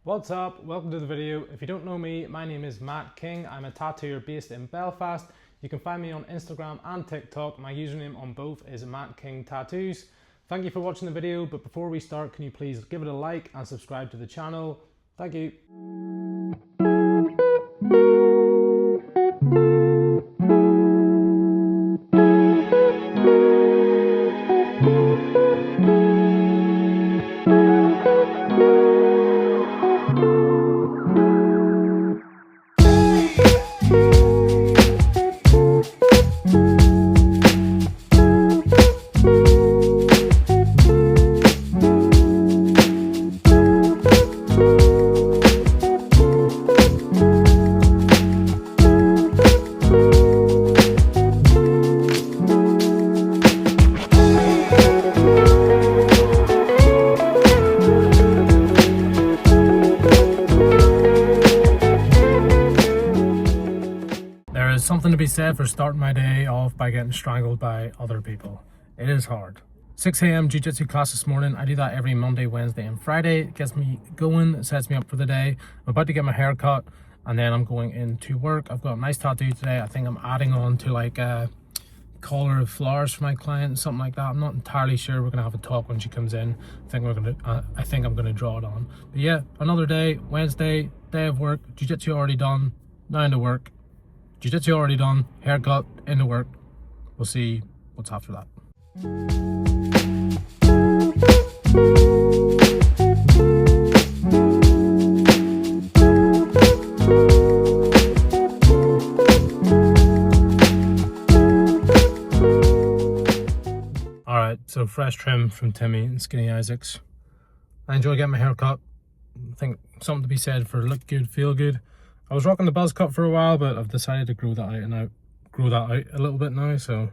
What's up? Welcome to the video. If you don't know me, my name is Matt King. I'm a tattooer based in Belfast. You can find me on Instagram and TikTok. My username on both is Matt King Tattoos. Thank you for watching the video, but before we start, can you please give it a like and subscribe to the channel? Thank you. There is something to be said for starting my day off by getting strangled by other people. It is hard. 6 a.m. jiu-jitsu class this morning. I do that every Monday, Wednesday and Friday. It gets me going, it sets me up for the day. I'm about to get my hair cut and then I'm going into work. I've got a nice tattoo today. I think I'm adding on to like a collar of flowers for my client, something like that. I'm not entirely sure. We're gonna have a talk when she comes in. I think I'm gonna draw it on. But yeah, another day, Wednesday, day of work, jiu-jitsu already done, now into work. Jiu-jitsu already done, haircut, into work. We'll see what's after that. Alright, so fresh trim from Timmy and Skinny Isaacs. I enjoy getting my hair cut. I think something to be said for look good, feel good. I was rocking the buzz cut for a while, but I've decided to grow that out a little bit now, so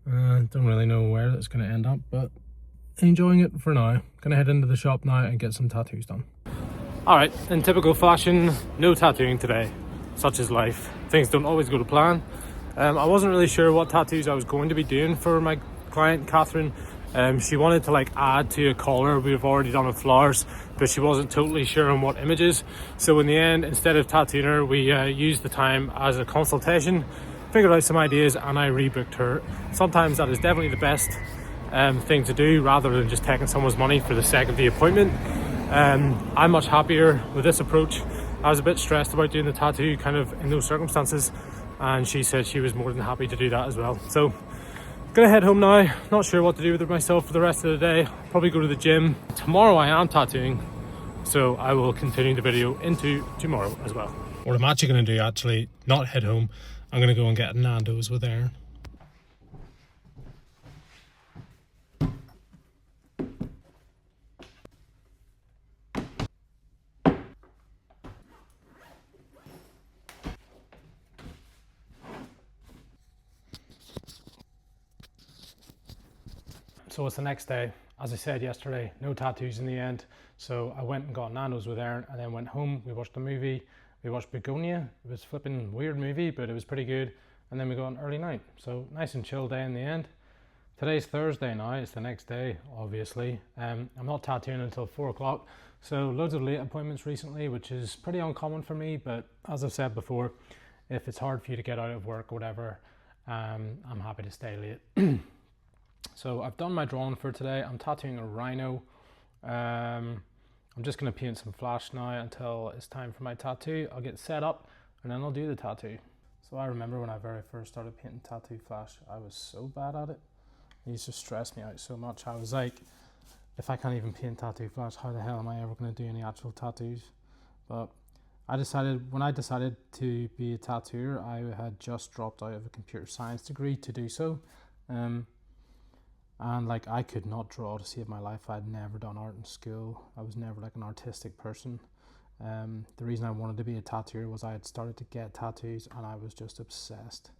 don't really know where that's going to end up, but enjoying it for now. Gonna head into the shop now and get some tattoos done. Alright, in typical fashion, no tattooing today. Such is life. Things don't always go to plan. I wasn't really sure what tattoos I was going to be doing for my client, Catherine. She wanted to like add to a collar. We've already done with flowers, but she wasn't totally sure on what images. So in the end, instead of tattooing her, we used the time as a consultation, figured out some ideas, and I rebooked her. Sometimes that is definitely the best thing to do, rather than just taking someone's money for the sake of the appointment. I'm much happier with this approach. I was a bit stressed about doing the tattoo kind of in those circumstances, and she said she was more than happy to do that as well. So gonna head home now. Not sure what to do with myself for the rest of the day. Probably go to the gym. Tomorrow I am tattooing, so I will continue the video into tomorrow as well. What I'm actually gonna do, not head home, I'm gonna go and get Nando's with Aaron. So it's the next day. As I said yesterday, no tattoos in the end. So I went and got Nando's with Aaron and then went home. We watched a movie. We watched Begonia. It was a flipping weird movie, but it was pretty good. And then we got an early night. So nice and chill day in the end. Today's Thursday now. It's the next day, obviously. I'm not tattooing until 4 o'clock. So loads of late appointments recently, which is pretty uncommon for me. But as I've said before, if it's hard for you to get out of work or whatever, I'm happy to stay late. So I've done my drawing for today. I'm tattooing a rhino. I'm just going to paint some flash now until it's time for my tattoo. I'll get set up and then I'll do the tattoo. So I remember when I very first started painting tattoo flash, I was so bad at it. It used to stress me out so much. I was like, if I can't even paint tattoo flash, how the hell am I ever going to do any actual tattoos? But when I decided to be a tattooer, I had just dropped out of a computer science degree to do so. And like I could not draw to save my life. I'd never done art in school. I was never like an artistic person. The reason I wanted to be a tattooer was I had started to get tattoos and I was just obsessed.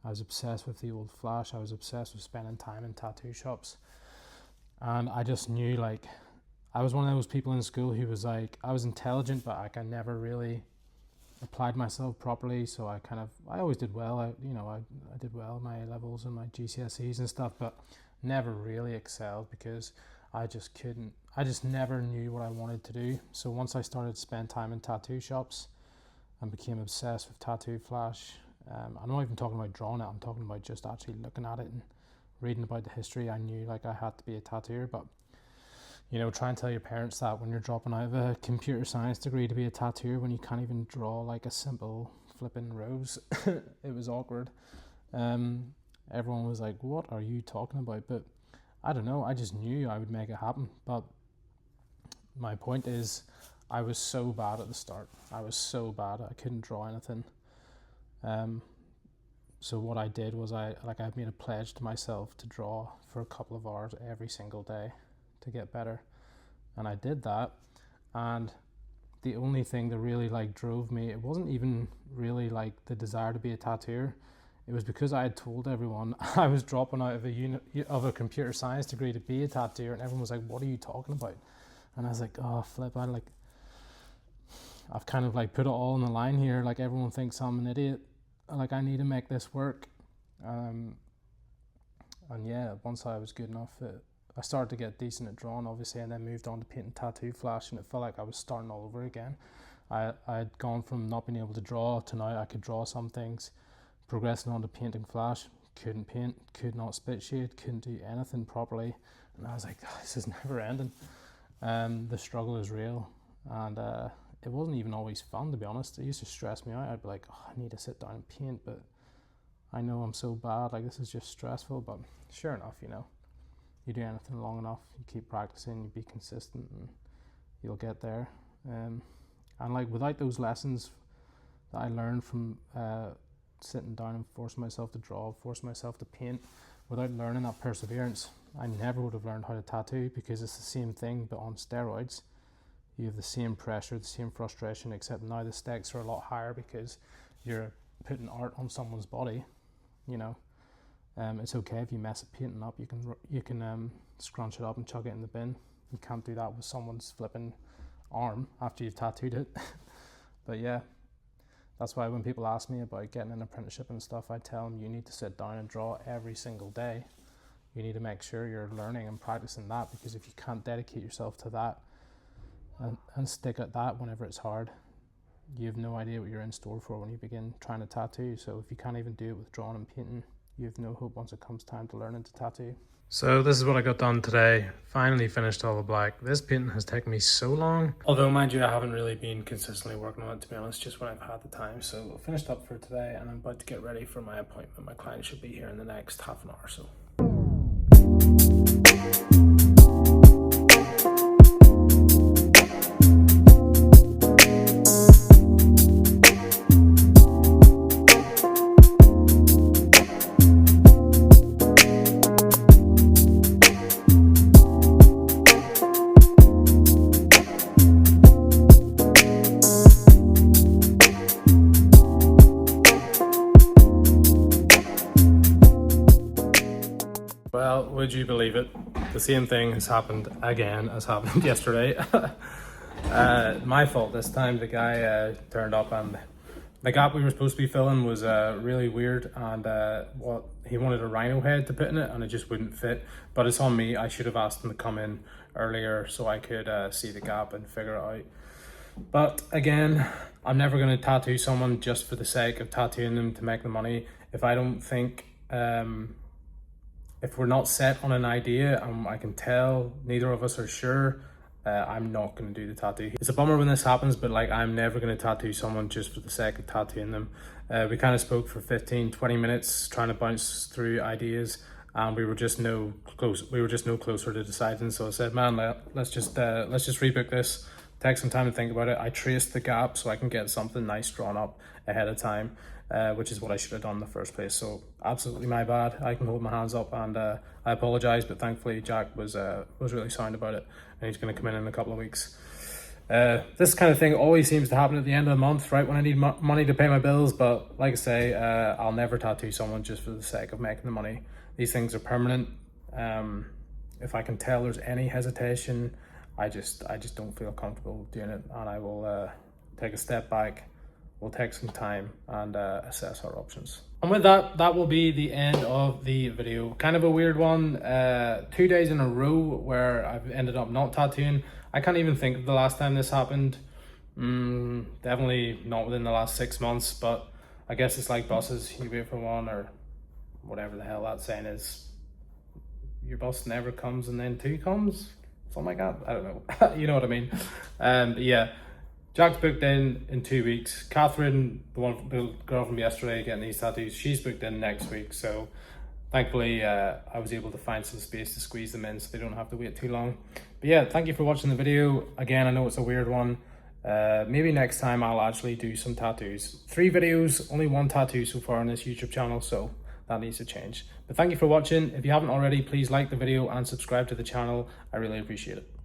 I was obsessed with the old flash. I was obsessed with spending time in tattoo shops. And I just knew like, I was one of those people in school who was like, I was intelligent, but like I never really applied myself properly. So I always did well. I did well in my A levels and my GCSEs and stuff, but never really excelled because I just couldn't. I just never knew what I wanted to do. So once I started to spend time in tattoo shops and became obsessed with Tattoo Flash, I'm not even talking about drawing it, I'm talking about just actually looking at it and reading about the history. I knew like I had to be a tattooer. But you know, try and tell your parents that when you're dropping out of a computer science degree to be a tattooer when you can't even draw like a simple flipping rose. It was awkward. Everyone was like, what are you talking about? But I don't know, I just knew I would make it happen. But my point is, I was so bad at the start. I was so bad, I couldn't draw anything. So what I did was I made a pledge to myself to draw for a couple of hours every single day to get better. And I did that. And the only thing that really like drove me, it wasn't even really like the desire to be a tattooer. It was because I had told everyone I was dropping out of a computer science degree to be a tattooer, and everyone was like, what are you talking about? And I was like, oh flip, I've kind of like put it all on the line here. Like everyone thinks I'm an idiot. Like I need to make this work. And yeah, once I was good enough, I started to get decent at drawing, obviously, and then moved on to painting Tattoo Flash, and it felt like I was starting all over again. I had gone from not being able to draw to now I could draw some things, progressing on to painting Flash. Couldn't paint, could not spit shade, couldn't do anything properly, and I was like, oh, this is never ending. The struggle is real, and it wasn't even always fun, to be honest. It used to stress me out. I'd be like, oh, I need to sit down and paint, but I know I'm so bad, like this is just stressful. But sure enough, you know, you do anything long enough, you keep practicing, you be consistent, and you'll get there. And like without those lessons that I learned from sitting down and forcing myself to draw, forcing myself to paint, without learning that perseverance, I never would have learned how to tattoo, because it's the same thing but on steroids. You have the same pressure, the same frustration, except now the stakes are a lot higher because you're putting art on someone's body. You know, it's okay if you mess up painting up. You can scrunch it up and chuck it in the bin. You can't do that with someone's flipping arm after you've tattooed it. But yeah, that's why when people ask me about getting an apprenticeship and stuff, I tell them you need to sit down and draw every single day. You need to make sure you're learning and practicing that, because if you can't dedicate yourself to that and stick at that whenever it's hard, you have no idea what you're in store for when you begin trying to tattoo. So if you can't even do it with drawing and painting, you have no hope once it comes time to learning to tattoo. So this is what I got done today. Finally finished all the black. This painting has taken me so long. Although, mind you, I haven't really been consistently working on it, to be honest, just when I've had the time. So I finished up for today, and I'm about to get ready for my appointment. My client should be here in the next half an hour or so. Well, would you believe it? The same thing has happened again as happened yesterday. My fault this time. The guy turned up, and the gap we were supposed to be filling was really weird, and he wanted a rhino head to put in it, and it just wouldn't fit. But it's on me. I should have asked him to come in earlier so I could see the gap and figure it out. But again, I'm never going to tattoo someone just for the sake of tattooing them to make the money. If I don't think if we're not set on an idea, I can tell neither of us are sure, I'm not going to do the tattoo. It's a bummer when this happens, but like I'm never going to tattoo someone just for the sake of tattooing them. We kind of spoke for 15-20 minutes trying to bounce through ideas, and we were just no closer to deciding. So I said, man, let's just rebook this, take some time to think about it. I traced the gap so I can get something nice drawn up ahead of time, which is what I should have done in the first place. So absolutely my bad. I can hold my hands up, and I apologize, but thankfully Jack was really sound about it, and he's going to come in a couple of weeks. This kind of thing always seems to happen at the end of the month, right when I need money to pay my bills. But like I say, I'll never tattoo someone just for the sake of making the money. These things are permanent. If I can tell there's any hesitation, I just don't feel comfortable doing it, and I will take a step back, we'll take some time and assess our options. And with that, that will be the end of the video. Kind of a weird one. 2 days in a row where I've ended up not tattooing. I can't even think of the last time this happened. Definitely not within the last 6 months, but I guess it's like buses. You wait for one, or whatever the hell that saying is. Your bus never comes and then two comes. Something like that. I don't know. You know what I mean. But yeah. Jack's booked in 2 weeks. Catherine, the girl from yesterday getting these tattoos, she's booked in next week. So thankfully I was able to find some space to squeeze them in so they don't have to wait too long. But yeah, thank you for watching the video. Again, I know it's a weird one. Maybe next time I'll actually do some tattoos. 3 videos, only 1 tattoo so far on this YouTube channel, so that needs to change. But thank you for watching. If you haven't already, please like the video and subscribe to the channel. I really appreciate it.